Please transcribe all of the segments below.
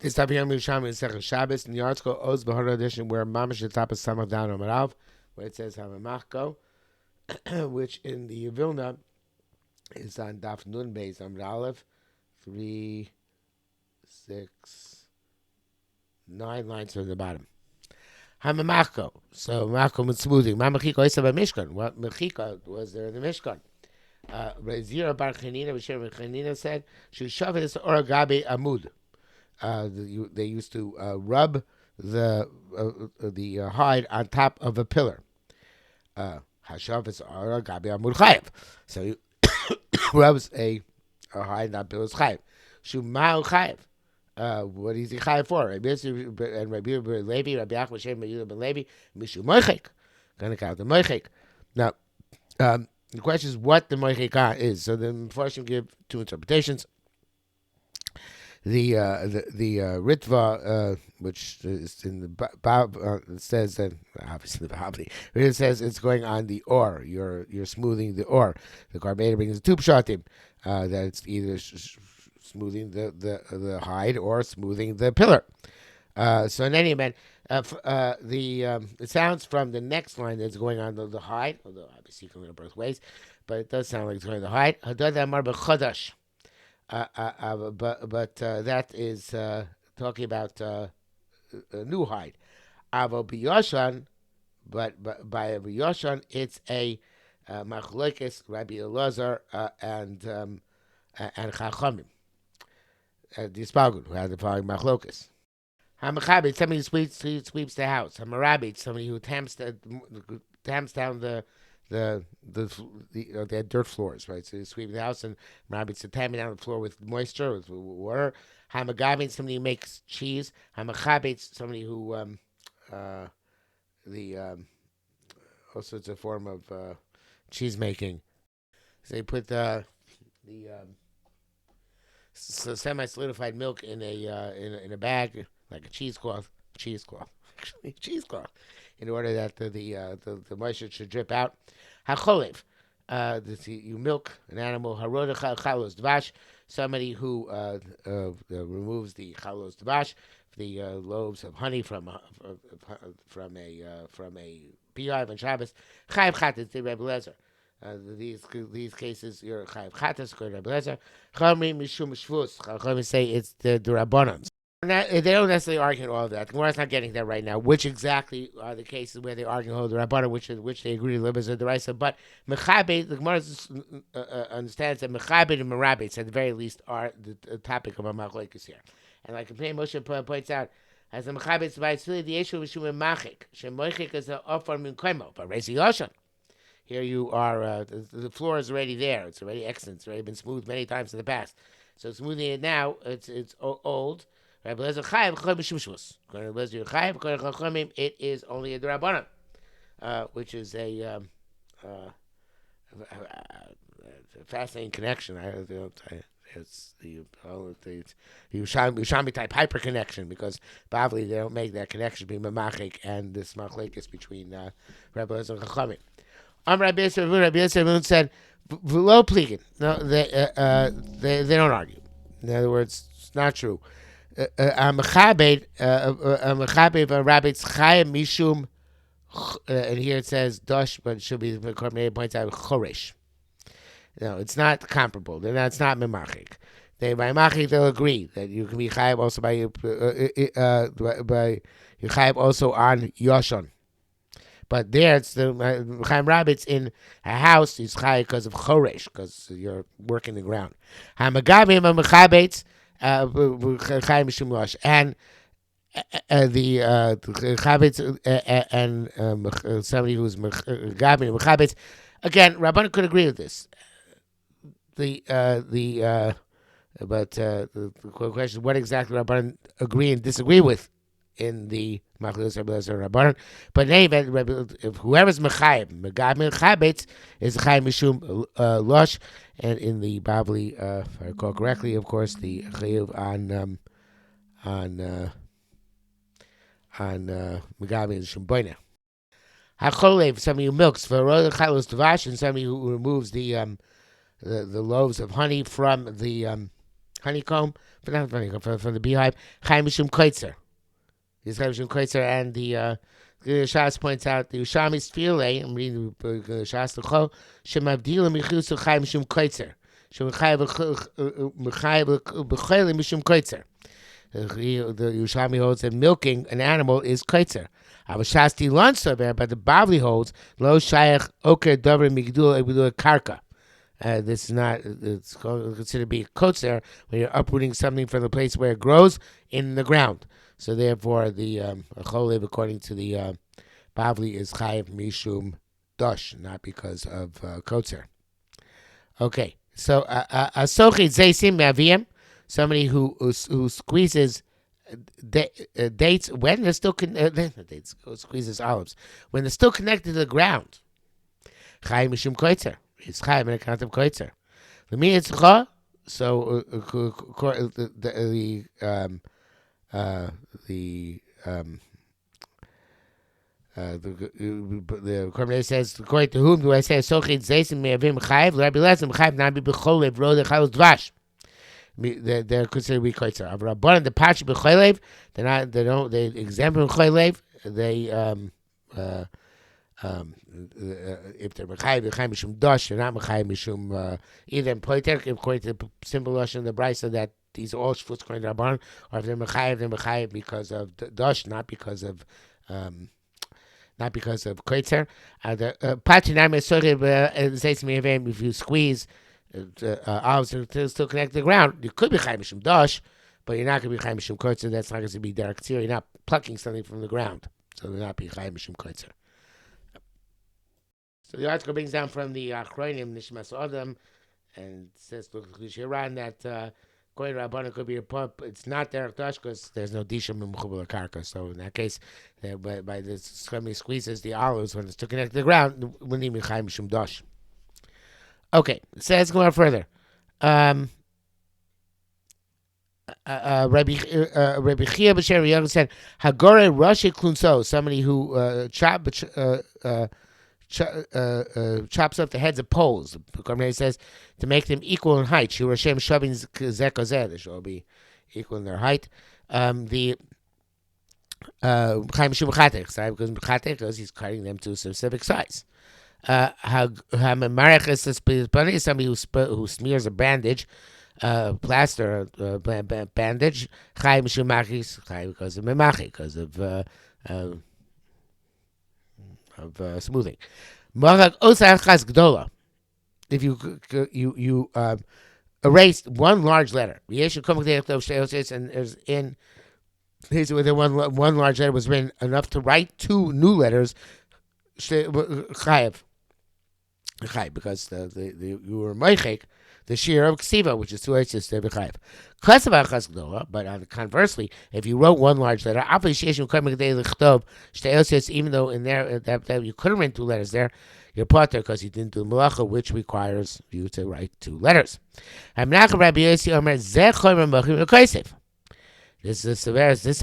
This type of Yerushalmi Shabbos in the article Oz Bahara edition where Mamash the top is Samach down on Marav, where it says Hamamachko, which in the Vilna is on Daf Nun Beis Amud Aleph, 3, 6, 9 lines from the bottom. Hamamachko. So Machko means smoothing. Mamachiko is about Mishkan. What Mechika was there in the Mishkan? Zira Bar Chanina, B'Shem Chanina said, Shushavet is Oragabi Amud. They used to rub the hide on top of a pillar. Hashav is Gabi Amud Chayev. So he rubs a hide on pillar's Chayev. Shumau Chayev. What is he Chayev for? And Rabbi Levi, Rabbi Achim Shem, Rabbi Ben Levi, Mishu Moichek. Gonna count the Moichek. Now, the question is what the Moichek is. So the Mepharshim give two interpretations. The Ritva, which is in the Bab, says that obviously the Bab, it says it's going on the or. You're smoothing the or. The Karbedah brings two pshatim that it's either smoothing the hide or smoothing the pillar. So in any event, it sounds from the next line that's going on the hide, although obviously you can go both ways, but it does sound like it's going on the hide. Hadad Amar b'chodash. But that is talking about a new hide. Avo b'yoshan, but by b'yoshan, it's a machlokes Rabbi Elazar and Chachamim. The Spalgun, who had the following machlokes. Hamachabit, somebody who sweeps the house. Hamarabit, somebody who tamps down they had dirt floors, right? So you sweep the house, and rabbits are tamming down the floor with moisture, with water. Hamagabit, somebody who makes cheese. Hamachabit, somebody who also it's a form of cheese making. So they put the semi-solidified milk in a bag, like a cheesecloth, in order that the moisture should drip out. Hacholev, you milk an animal. Haroda chalos dvash, somebody who removes the chalos dvash, the loaves of honey from a beehive on Shabbos. Chayav chatas the Rebbe Lezer. These cases, you're chayav chatas, according to Rebbe Lezer. Chamri mishum shvus. Chachamim say it's the rabbanans. They don't necessarily argue all of that. The Gemara's not getting there right now. Which exactly are the cases where they argue all the Rabbana, which they agree to live as a deraisa. But Mechabe, the Gemara understands that Mechabe and Merabit, at the very least, are the topic of a machlokes here. And like Moshe points out, as the Mechabe is really the issue of Shumim Machik. Shemoichik is an offer min koimo, but Rezi Yoshan. Here you are, the floor is already there. It's already excellent. It's already been smoothed many times in the past. So smoothing it now, it's old. It is only a D'Rabbanan, which is a fascinating connection. It's the Yerushalmi type hyper connection, because probably they don't make that connection between Mamachik and this machlekes between Rabbi Elazar and Chachamim. Rabbi Yisrael said, "V'lo pligin." No, they don't argue. In other words, it's not true. Mechabed rabbits chayim mishum, and here it says dosh, but it should be points out choresh. No, it's not comparable. It's not memachik. By machik they'll agree that you can be chayim also by you chayim also on yoshon. But there it's the chayim rabbits in a house is chayim because of choresh, because you're working the ground. Hamagavim mechabets. And the chavitz and somebody who's gabin chavitz, again, Rabbanan could agree with this. But the question is what exactly Rabbanan agree and disagree with in the machlokes Rebbe Lezer and Rabbanan. But in any event, if whoever's mechayim, megabin chavitz is chayim mishum losh. And in the Bavli, if I recall correctly, of course, the chayuv on Megami is Shumboina. Hacholev, somebody who milks for chalos dvash, and somebody who removes the loaves of honey from the honeycomb, from the beehive. Chaim Mishum Koitzer. This Chaim Mishum Koitzer, and the Shas points out the Yerushalmi Shabbos. I'm reading the Shas L'cho. Shemavdila Michus Chaim Mishum Koitzer. Shemchayev B'Chayim Mishum Koitzer. The Yerushalmi holds that milking an animal is koitzer. Avashasti Lansa there, but the Bavli holds lo shayach oker davar migdul karka. This is not. It's considered to be koitzer when you're uprooting something from the place where it grows in the ground. So therefore, the cholev according to the Bavli is chayev mishum dosh, not because of koitzer. Okay, so asochit zeisim me'aviem. Somebody who squeezes dates when they're still dates squeezes olives when they're still connected to the ground. Chaim mishum koitzer. It's chaim on account of koitzer. L'mi etzcha. So the Korban says, according to whom do I say sochit zeisim me'avim chayiv? Rabbi Lezer chayiv nabi b'cholev roda chalos dvash. They're considered to be koitzer. Rabbanan the pachi b'cholev. They examine cholev. They if they're mechayiv mishum dosh, they're not mechayiv mishum either poiter according to the simple lashon of the brisa that these are all shvuts according to Rabbanan, or if they're mechayiv because of dosh, not because of koitzer. Pachi nami sochiv if you squeeze olives are still connected to the ground. You could be chaim mishum dosh, but you're not going to be chaim mishum koitzer. That's not going to be derek tzir. You're not plucking something from the ground, so they're not be chaim mishum koitzer. So the article brings down from the Achronim Nishmas Adam, and says Shiran that according to Rabbanan could be a pump. It's not derek dosh because there's no disham mechubel karka. So in that case, by the somebody squeezes the olives when it's still connected to the ground, wouldn't even be chaim mishum dosh. Okay, so let's go on further. Rabbi Chia B'Sher Yoga said, "Hagore Rashi Klunso," somebody who chops up the heads of poles. The Korban says to make them equal in height. Shur Hashem Shavin Zekozeh, they should all be equal in their height. The Chaim Mishum Chatech, because he's cutting them to a specific size. Hamarech is somebody who smears a bandage, plaster, bandage. Chai mishum machis, chai because of memachi, because of smoothing. Morag osach chas gdola. If you erased one large letter, and there's in here's where the one large letter was written enough to write two new letters. Chayev. Because you were meichek the shear of ksiva, which is two h's to be chayev. But conversely, if you wrote one large letter, even though in there that you couldn't write two letters there, you're potter because you didn't do malacha, which requires you to write two letters. This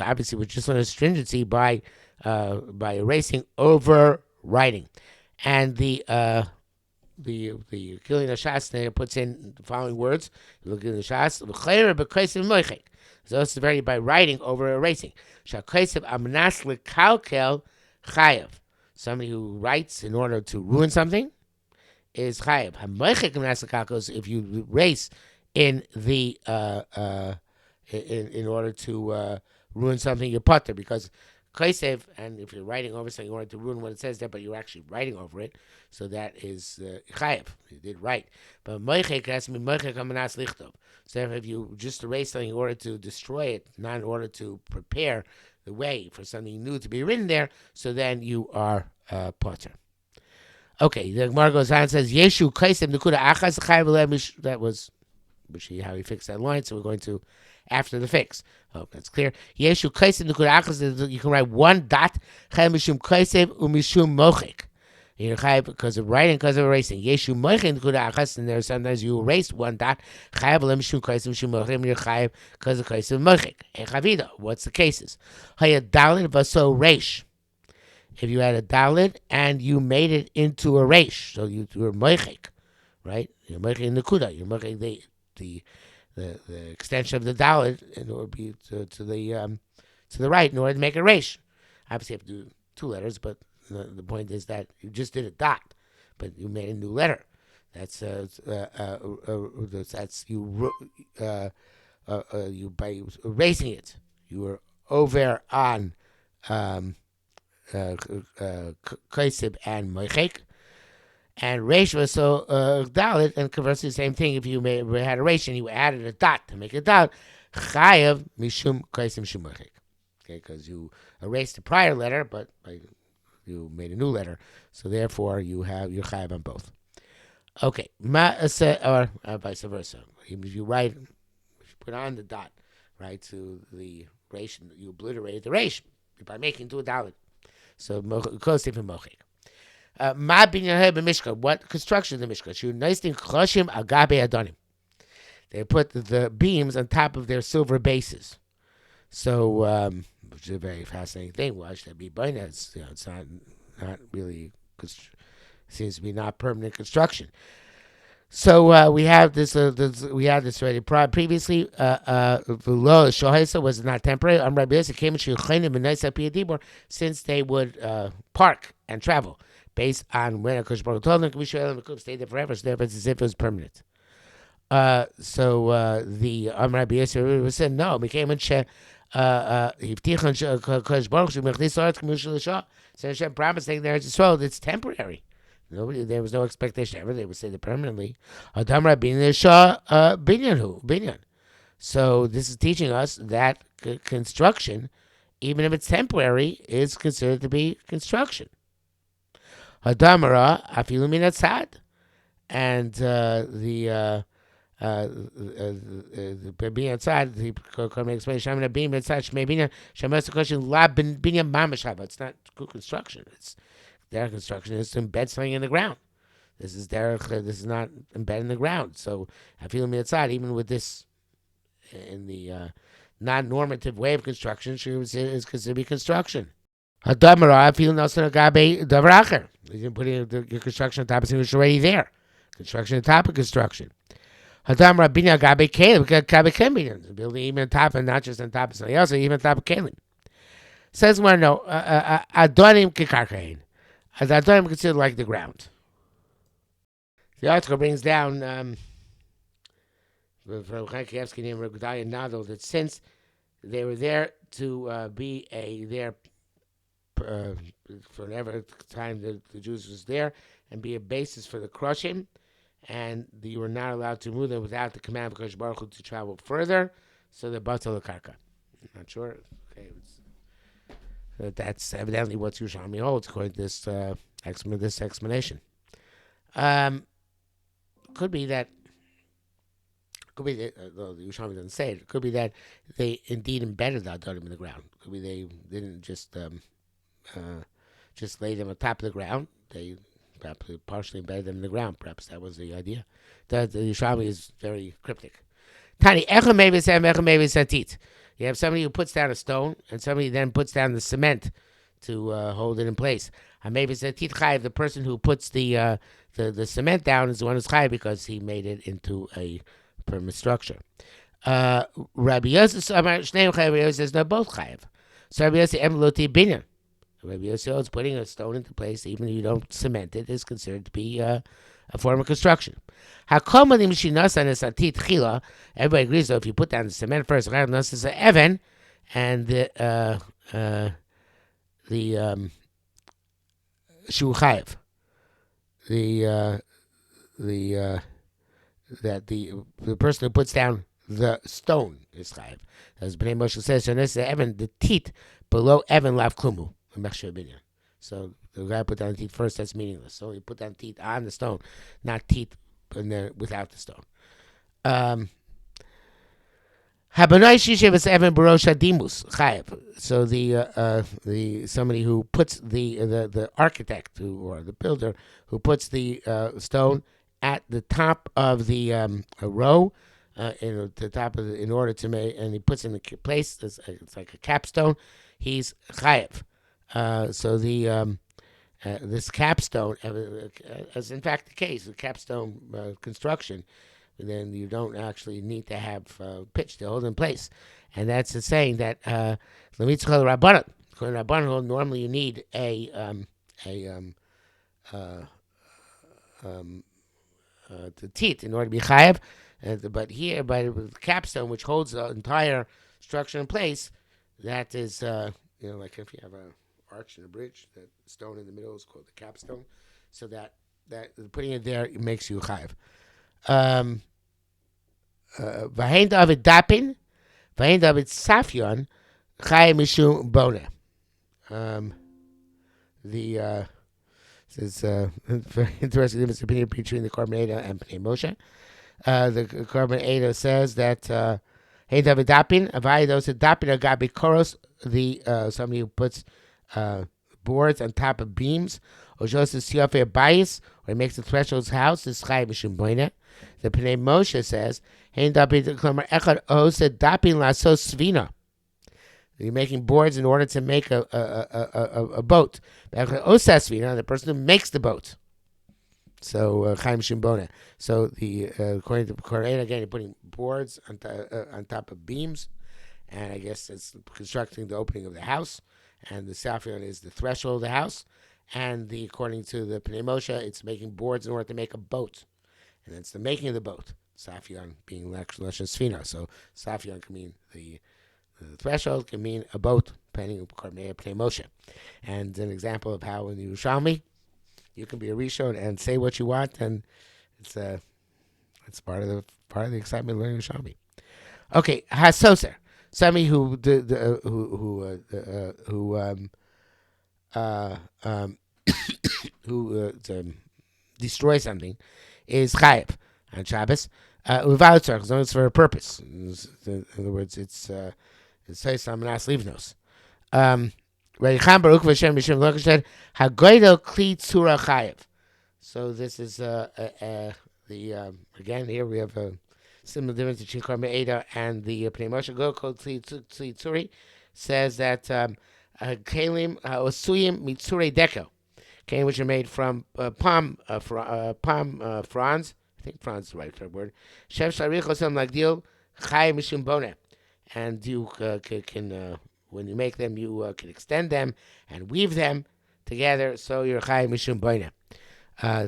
obviously was just on a stringency by erasing over writing, and the Killing Shas puts in the following words. Look at the Shas. So it's vary by writing over erasing. Somebody who writes in order to ruin something is chayev. If you erase in the in order to ruin something, you're potter because Kaisev, and if you're writing over something, you want to ruin what it says there, but you're actually writing over it, so that is chayev. You did write. But moichek has to be moichek amanas lichtov. So if you just erase something in order to destroy it, not in order to prepare the way for something new to be written there, so then you are potter. Okay, the Gemara goes on and says, Yeshu Kaisev Nekuda Achas Chayev. That was how he fixed that line, so we're going to after the fix. Oh, that's clear. Yeshu Kaisev Nekuda Achas, you can write one dot, Chayev Mishum Kaisev Umishum Mochek. You're chayev because of writing, because of erasing. Yeshu Mochek Nekuda Achas, and there sometimes you erase one dot, Chayev Mishum Kaisev Mishum Mochek, you're chayev because of Kaisev Mochek. Echavida, what's the cases? Hayad Dalit Vaso Reish. If you had a dalit and you made it into a reish, so you were moichek, right? You're moichek in the kuda. You're moichek the the extension of the dalet in order to be to the right in order to make a resh. Obviously, you have to do two letters, but the point is that you just did a dot, but you made a new letter. That's you by erasing it. You were over on kaisib and moichek, and resh was so dalit, and conversely the same thing. If you had a resh and you added a dot to make a dot, chayav mishum kaisib shumoichek. Okay, because you erased the prior letter, but you made a new letter, so therefore you're chayav on both. Okay, or vice versa. If you put on the dot, right, to the resh, you obliterated the resh by making into a dalit. So kosef and mochik. Ma binyan b'mishkan. What construction of the mishkan? Shu noistin choshim agabe adonim. They put the beams on top of their silver bases. So, which is a very fascinating thing. Why should that be binyan? It's not really. Seems to be not permanent construction. So we have this. We had this already previously. Below shohesa was not temporary. Rabbi Yosef came since they would park and travel based on when a Kosh Baruch told them we should stay there forever. So therefore, it's as if it was permanent. So the Rabbi Yosef said no. We came and Kosh Baruch so Hashem promised taking there as well. It's temporary. There was no expectation ever they would say that permanently. Binyan. So this is teaching us that construction, even if it's temporary, is considered to be construction. Hadamara afilu min atzad, and the being outside, the Kohen explains Shamina being outside Shmei Binyan Shamas question La Binyan Mamashava. It's not good construction. It's their construction is to embed something in the ground. This is not embedded in the ground. So I feel me outside, even with this in the non-normative way of construction, is considered to be construction. Hadamara, I feel Nelson Agabe Davracher. You can put your construction on top of something that's already there. Construction on top of construction. Hadamara Binya Agabe Kalim, Gabe Kelim, building even on top and not just on top of something else, even on top of Kalim. Says one, no, Adonim Kikarkain. As Adonim considered like the ground. The article brings down from Chankevsky named Rugdaya Nadal that since they were there to be there for whatever time the Jews was there and be a basis for the crushing, and you were not allowed to move them without the command of Kosh Baruch Hu to travel further, so the Batal Karka. Not sure. Okay, that's evidently what Yerushalmi holds according to this explanation. Could be that. Though the Yerushalmi doesn't say it. Could be that they indeed embedded the Adonim in the ground. Could be they didn't just lay them on top of the ground. They perhaps partially embedded them in the ground. Perhaps that was the idea. The Yerushalmi is very cryptic. Tani echa mevis and echa mevis atit. You have somebody who puts down a stone, and somebody then puts down the cement to hold it in place. Mevis atit chayiv. The person who puts the cement down is the one who's chayiv because he made it into a permanent structure. Rabbi Yosef says no, both chayiv. So Rabbi Yosef emloti binyan. Rabbi Yosef is putting a stone into place, even if you don't cement it, is considered to be a form of construction. Everybody agrees, though, if you put down the cement first, and the shuchayev, that the person who puts down the stone is chayev. As Bnei Moshe says, the teat below Evan lav klumu. So the guy put down the teeth first, that's meaningless. So he put down teeth on the stone, not teeth without the stone. So the somebody who puts the architect or the builder who puts the stone at the top of the row in order to make, and he puts in the place, it's like a capstone, he's chayev. So this capstone, as in fact the case, the capstone construction then you don't actually need to have pitch to hold in place. And that's the saying that Lemitzchol Rabbanon. According to Rabbanon, normally you need uh, the teeth in order to be chayav. But here, by the capstone, which holds the entire structure in place, that is, like if you have an arch and a bridge, that stone in the middle is called the capstone. So that putting it there makes you chayav. Vahen David Dapin, Vahen David Safyon, chayav mishum bona. The It's very interesting difference opinion between the Korban Eda and Pnei Moshe. The Korban Eda says that Hey David Dapin, Avayidos Dapin Agabi Koros, somebody who puts boards on top of beams, or Joseph Siofe Bayis, or he makes a threshold's house, is Chai Mishum Boina. The Pnei Moshe says, Hey David Klomer Echad Ose Dapin Lasos Svina. You're making boards in order to make a boat. The person who makes the boat. So Chaim Shimbona. So according to Korean, again, you're putting boards on top of beams, and I guess it's constructing the opening of the house, and the Safion is the threshold of the house, and according to the Pnei Moshe, it's making boards in order to make a boat, and it's the making of the boat. Safion being Lashon Sfina, so Safion can mean the threshold, can mean a boat, depending on Pnei Moshe. And an example of how in the Yerushalmi, you can be a Rishon and say what you want, and it's part of the excitement of learning Yerushalmi. Okay, Hasoser, somebody who destroys something, is chayiv on Shabbos without tzarich, as long as it's for a purpose. In other words, it says Samanas Livnos. Reicham Baruch V'Shem Mishim Lokashed Hagoydel Kli Tzura Chayev. So this is again here we have a similar difference between Korban Eda and the Pnei Moshe. Go called Kli Tzuri says that Kalim Osuyim Mitzure Deko, okay, which are made from palm fronds. I think fronds is the right word. Shev Sharich Osam Lagdil Chay Mishim Boneh. And you can when you make them, you can extend them and weave them together, so you're Chai Mishum Boina.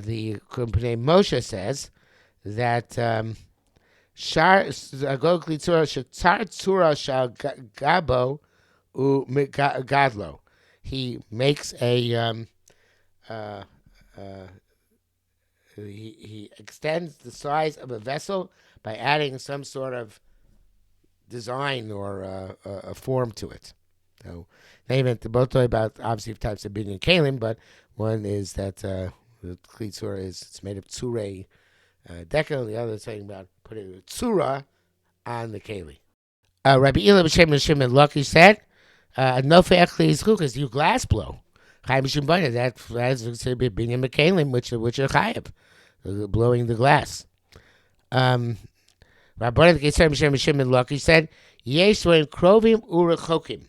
The Pnei Moshe says that Shar Agog Litzura Shatzar Tzura Shal Gabo U Gadlo. He makes he extends the size of a vessel by adding some sort of design or a form to it. So they both talk about obviously types of being in kalim, but one is that the klitzura it's made of tzure dekel, and the other is saying about putting a tzura on the keli. Rabbi Ila b'Shem Shimon Lucky said, "No fe'echli is you glass blow. Chaim Shimon that is considered to be being in kalim, which are chayiv, blowing the glass." Rabbanan Kesar Mishem Mishem and Lucky said, "Yesh when krovim urechokim."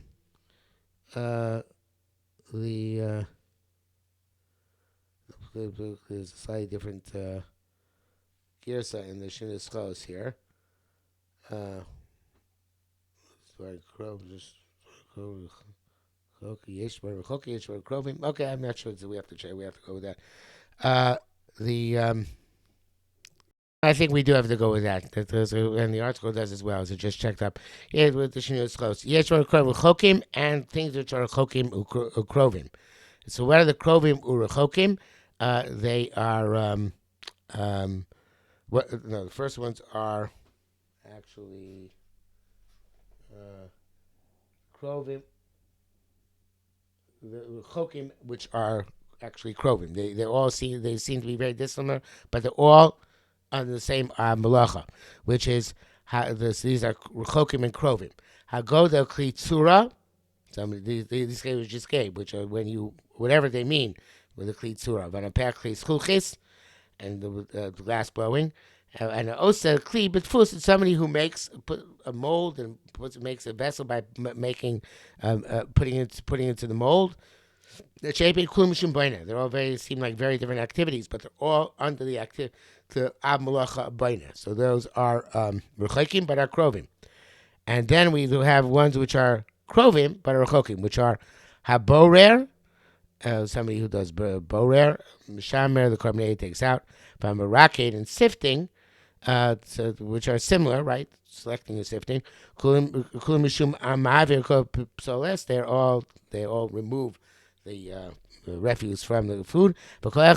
There's a slightly different girsa in the Shinnis Chos here. Okay, I'm not sure. So we have to check. We have to go with that. I think we do have to go with that. And the article does as well, so just checked up. Yeah, with the Shinus close. Yes, we're chokim and things which are chokim ukrovim. So what are the krovim urechokim? They are the first ones are actually krovim. The chokim, which are actually krovim. They seem to be very dissimilar, but they're all on the same malacha, which is these are rechokim and krovim. Hagoda kli tzura. These guys just gave, which are when you whatever they mean with the kli tzura. Vanapek kli schuchis, and the glass blowing, and osa kli betfus. It's somebody who makes a mold and makes a vessel by making putting into the mold. The shaping klum shum boina. They're all seem like very different activities, but they're all under the the Av Malacha Baina. So those are Rechokim, but are Krovim. And then we do have ones which are Krovim, but are Rechokim, which are Haborer, somebody who does Borer, Mishamer, the Korban takes out, Vamarakate, and sifting, which are similar, right? Selecting and sifting. Kulim Mishum Amavir Psoles, they all remove the refuse from the food. But they're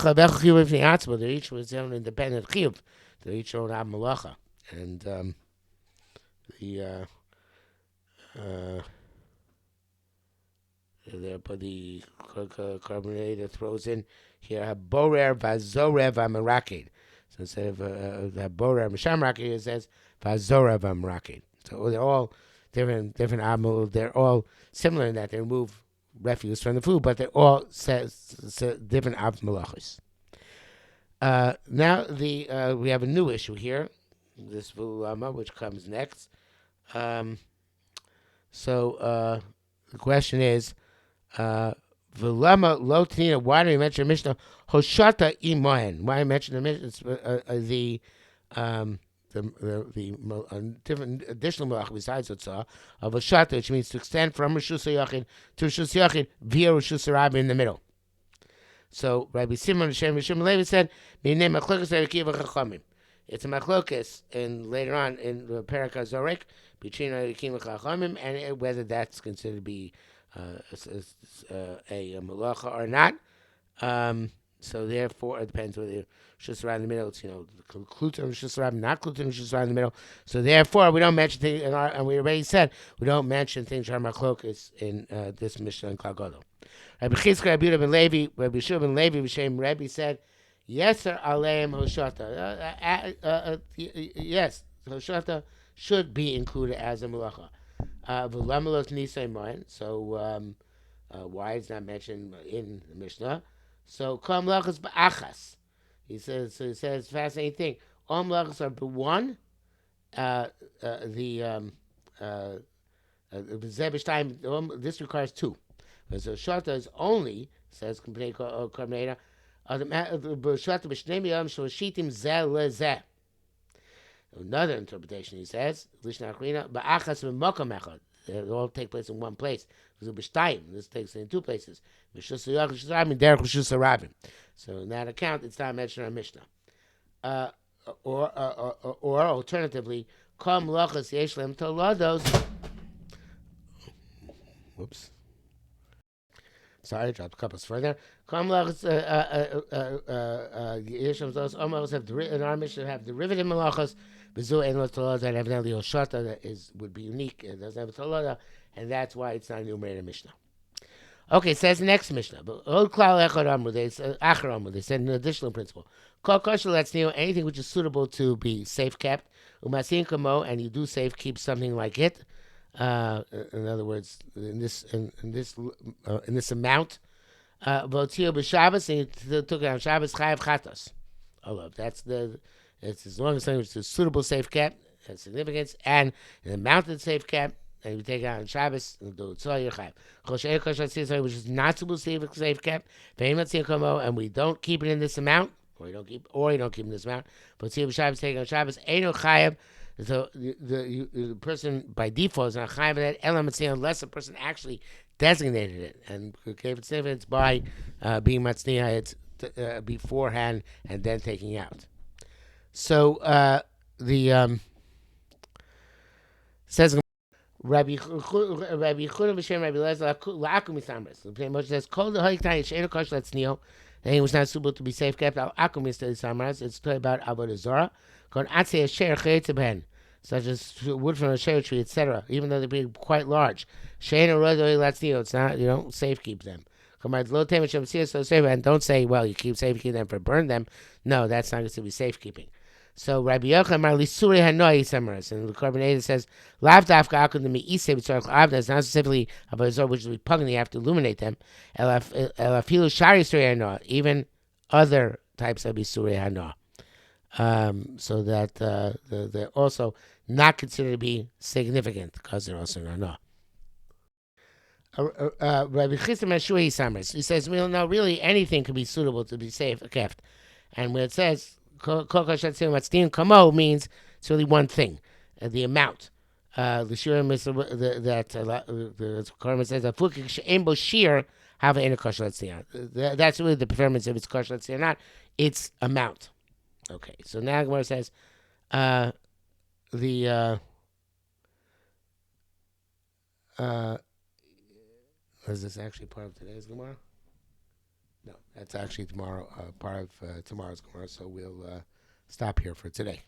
each with their own independent chiyuv. They're each own Av Malacha. And the carbonator throws in here Borer Vazorev Amarakid. So instead of Borer Mishamrakid, it says Vazorev Amarakid. So they're all different Amul. They're all similar in that they remove refuse from the food, but they're all different Av Malachos. Now we have a new issue here, this Vulama, which comes next. So the question is, Vulama Lo Tanina, why do we mention Mishnah Hoshata Imohen? Why mention the Mishnah the different additional malach besides Otzah of Hoshata, which means to extend from Rishus Yachid to Rishus Yachid via Rishus Rabbi in the middle. So Rabbi Simon Hashem Levi said, "Minei machlokas Rabbi Akiva Chachamim." It's a machlokas, and later on in the Perek HaZorek between Rabbi Akiva Chachamim, and whether that's considered to be a malacha or not. So therefore, it depends whether Rishus Rabbi in the middle. It's Klutim Rishus Rabbi, not Klutim Rishus Rabbi in the middle. So therefore, we don't mention things, and we already said we don't mention things that are machlokas in this Mishnah in Klal Gadol. Rabbi Chizkiah, Rabbi Yehuda ben Levi, Rabbi Shua ben Levi, B'Shem Rebbe said, "Yeser aleim hoshata." Yes, hoshata should be included as a malacha. V'lamalos nisay moin. So why is not mentioned in the Mishnah? So kol malachas ba'achas. He says fascinating thing. All malachas are but one. This requires two. So shata is only, says Karmena, another interpretation, he says, they all take place in one place. This takes in two places. So in that account, it's not mentioned in our Mishnah. Or alternatively, whoops. Sorry, dropped a couple further. In our Mishnah have derivative malachas. And evidently Hoshata would be unique. It doesn't have a tolada, and that's why it's not enumerated in Mishnah. Okay, it says next Mishnah. They said an additional principle. Anything which is suitable to be safe kept, and you do safe keep something like it. In other words, in this amount, Votio b'Shabbos, and he took it on Shabbos, Chayav Chatos. It's as long as something is suitable safe kept, has significance, and an amount of safe kept, and you take it out on Shabbos, and do it, you're Chayav. Which is not suitable safe kept, and we don't keep it in this amount, or you don't keep it in this amount, Votio b'Shabbos, take it on Shabbos, Eino Chayav. So the person by default is not chayav that elam unless the person actually designated it and gave it significance by being matzniah beforehand and then taking out. So the says Rabbi Yehuda b'Shem Rabbi Lezer la'akum misamres. The Moshe says kol dehoik tayi she'enu kosh letzniyo. The thing was not suitable to be safe kept. Al akum is misamres. It's talking about avodah zarah. Such as wood from a share tree, etc., even though they're being quite large. It's not, you don't safe keep them. And don't say, well, you keep safe keeping them for burn them. No, that's not going to be safekeeping. So Rabbi Yochanan Mar Lisuri Hanoi summers, and the Korban says, Lav Dafka Akum the Me'ise B'Tzorach Avda is not specifically about Zor, which is repugnant, you have to illuminate them. Elafilu Shari Suri Hanoah, even other types of Isuri Hanoah. So that they're also not considered to be significant because they're also not. Rabbi Chizim Meshuhi Summers, he says, well, no, really anything can be suitable to be safe kept. And when it says kol kosher matzniin kamo means it's really one thing, the amount. The shirim is that the Korban says that fukik she'en bo shir have a kosher matzniin. That's really the performance if it's kosher matzniin or not. It's amount. Okay, so now Gemara says the is this actually part of today's Gemara? No, that's actually tomorrow, part of tomorrow's Gemara. So we'll stop here for today.